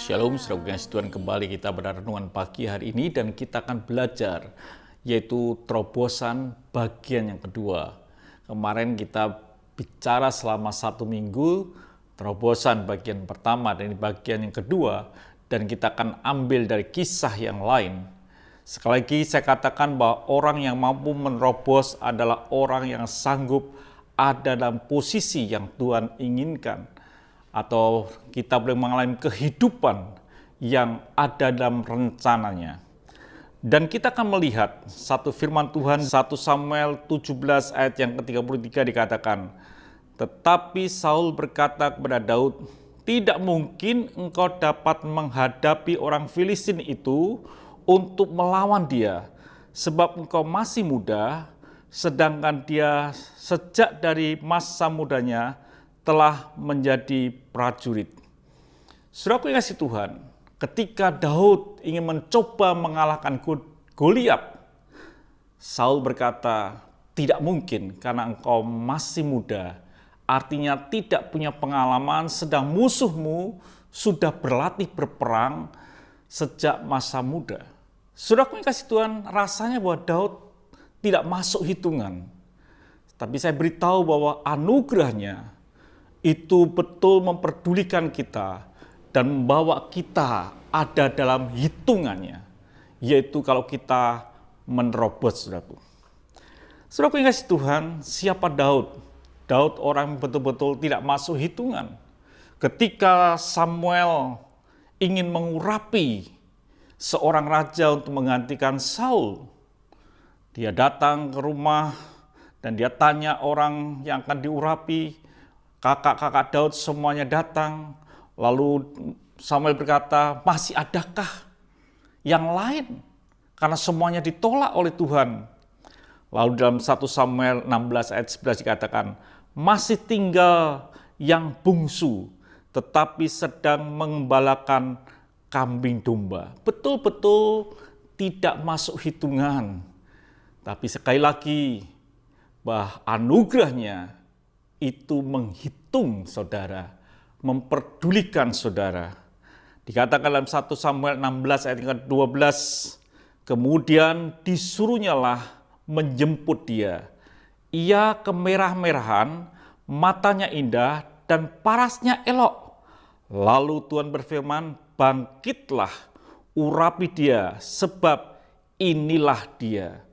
Shalom, saudara kasih Tuhan, kembali kita pada renungan pagi hari ini dan kita akan belajar yaitu terobosan bagian yang kedua. Kemarin kita bicara selama 1 minggu terobosan bagian pertama dan ini bagian yang kedua dan kita akan ambil dari kisah yang lain. Sekali lagi saya katakan bahwa orang yang mampu menerobos adalah orang yang sanggup ada dalam posisi yang Tuhan inginkan. Atau kita boleh mengalami kehidupan yang ada dalam rencananya. Dan kita akan melihat satu firman Tuhan, 1 Samuel 17 ayat yang ke-33 dikatakan, "Tetapi Saul berkata kepada Daud, 'Tidak mungkin engkau dapat menghadapi orang Filistin itu untuk melawan dia, sebab engkau masih muda, sedangkan dia sejak dari masa mudanya telah menjadi prajurit.'" Saudaraku yang kasih Tuhan, ketika Daud ingin mencoba mengalahkan Goliat, Saul berkata, "Tidak mungkin karena engkau masih muda." Artinya tidak punya pengalaman, sedang musuhmu sudah berlatih berperang sejak masa muda. Saudaraku yang kasih Tuhan, rasanya bahwa Daud tidak masuk hitungan. Tapi saya beritahu bahwa anugerahnya itu betul memperdulikan kita dan membawa kita ada dalam hitungannya, yaitu kalau kita menerobos, saudaraku. Saudaraku yang kasih Tuhan, siapa Daud? Daud orang yang betul-betul tidak masuk hitungan. Ketika Samuel ingin mengurapi seorang raja untuk menggantikan Saul, dia datang ke rumah dan dia tanya orang yang akan diurapi. Kakak-kakak Daud semuanya datang, lalu Samuel berkata, "Masih adakah yang lain?" Karena semuanya ditolak oleh Tuhan. Lalu dalam 1 Samuel 16 ayat 11 dikatakan, "Masih tinggal yang bungsu, tetapi sedang mengembalakan kambing domba." Betul-betul tidak masuk hitungan. Tapi sekali lagi, bahwa anugerahnya itu menghitung saudara, memperdulikan saudara. Dikatakan dalam 1 Samuel 16 ayat ke-12, "Kemudian disuruhnyalah menjemput dia. Ia kemerah-merahan, matanya indah dan parasnya elok. Lalu Tuhan berfirman, 'Bangkitlah, urapi dia, sebab inilah dia.'"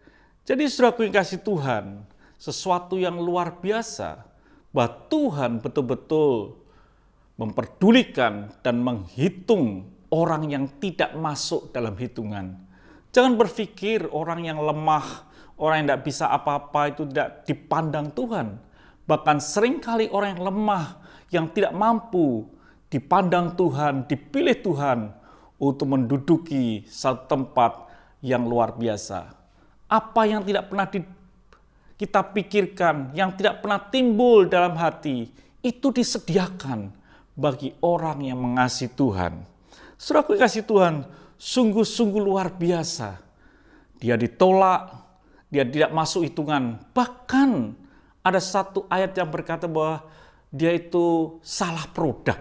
Jadi saudaraku yang kasih Tuhan, sesuatu yang luar biasa, bahwa Tuhan betul-betul memperdulikan dan menghitung orang yang tidak masuk dalam hitungan. Jangan berpikir orang yang lemah, orang yang tidak bisa apa-apa itu tidak dipandang Tuhan. Bahkan seringkali orang yang lemah, yang tidak mampu dipandang Tuhan, dipilih Tuhan untuk menduduki satu tempat yang luar biasa. Apa yang tidak pernah kita pikirkan, yang tidak pernah timbul dalam hati, itu disediakan bagi orang yang mengasihi Tuhan. Saudaraku yang kasih Tuhan, sungguh-sungguh luar biasa. Dia ditolak, dia tidak masuk hitungan. Bahkan ada satu ayat yang berkata bahwa dia itu salah produk.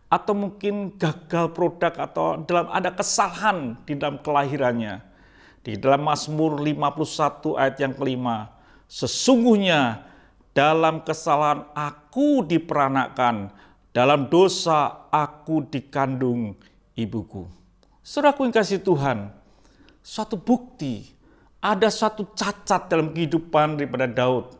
Atau mungkin gagal produk atau dalam ada kesalahan di dalam kelahirannya. Di dalam Mazmur 51 ayat yang kelima, "Sesungguhnya dalam kesalahan aku diperanakkan, dalam dosa aku dikandung ibuku." Saudaraku yang kasih Tuhan, suatu bukti, ada suatu cacat dalam kehidupan daripada Daud.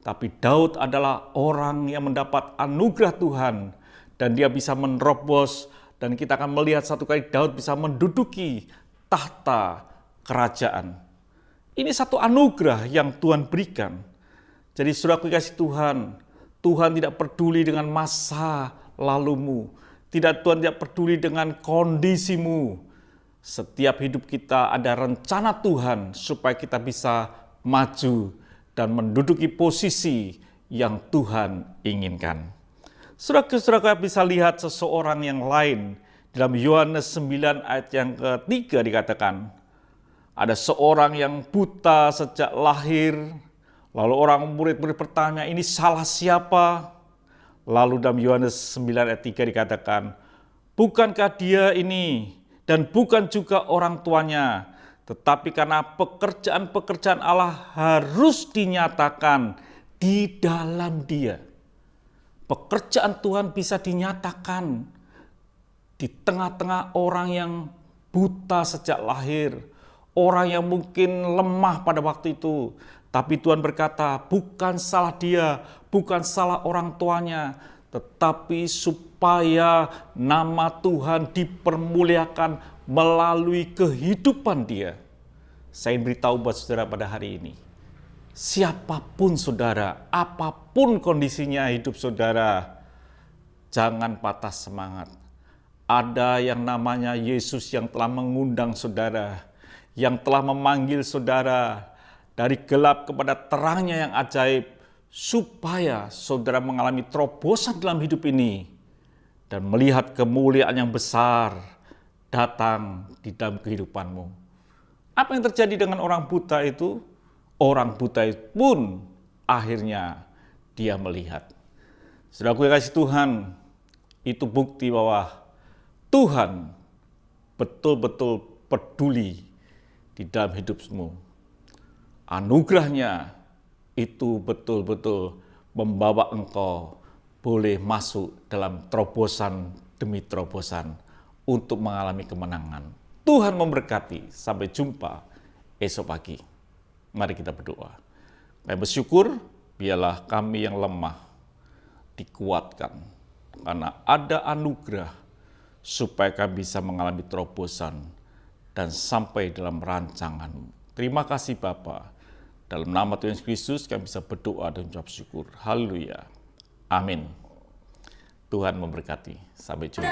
Tapi Daud adalah orang yang mendapat anugerah Tuhan dan dia bisa menerobos, dan kita akan melihat satu kali Daud bisa menduduki tahta kerajaan. Ini satu anugerah yang Tuhan berikan. Jadi saudaraku kasih Tuhan, Tuhan tidak peduli dengan masa lalumu. Tuhan tidak peduli dengan kondisimu. Setiap hidup kita ada rencana Tuhan supaya kita bisa maju dan menduduki posisi yang Tuhan inginkan. Saudara-saudara bisa lihat seseorang yang lain. Dalam Yohanes 9 ayat yang ke-3 dikatakan, ada seorang yang buta sejak lahir, lalu orang murid-murid bertanya, "Ini salah siapa?" Lalu dalam Yohanes 9 ayat 3 dikatakan, bukankah dia ini dan bukan juga orang tuanya, tetapi karena pekerjaan-pekerjaan Allah harus dinyatakan di dalam dia. Pekerjaan Tuhan bisa dinyatakan di tengah-tengah orang yang buta sejak lahir, orang yang mungkin lemah pada waktu itu. Tapi Tuhan berkata, bukan salah dia, bukan salah orang tuanya, tetapi supaya nama Tuhan dipermuliakan melalui kehidupan dia. Saya beritahu buat saudara pada hari ini, siapapun saudara, apapun kondisinya hidup saudara, jangan patah semangat. Ada yang namanya Yesus yang telah mengundang saudara, yang telah memanggil saudara dari gelap kepada terangnya yang ajaib, supaya saudara mengalami terobosan dalam hidup ini dan melihat kemuliaan yang besar datang di dalam kehidupanmu. Apa yang terjadi dengan orang buta itu? Orang buta pun akhirnya dia melihat. Saudaraku yang kasih Tuhan, itu bukti bahwa Tuhan betul-betul peduli di dalam hidupmu. Anugerahnya itu betul-betul membawa engkau boleh masuk dalam terobosan demi terobosan untuk mengalami kemenangan. Tuhan memberkati. Sampai jumpa esok pagi. Mari kita berdoa. Kami bersyukur, biarlah kami yang lemah dikuatkan, karena ada anugerah supaya kami bisa mengalami terobosan dan sampai dalam rancangan-Mu. Terima kasih Bapa. Dalam nama Tuhan Yesus Kristus kami bisa berdoa dan mengucap syukur. Haleluya. Amin. Tuhan memberkati. Sampai jumpa.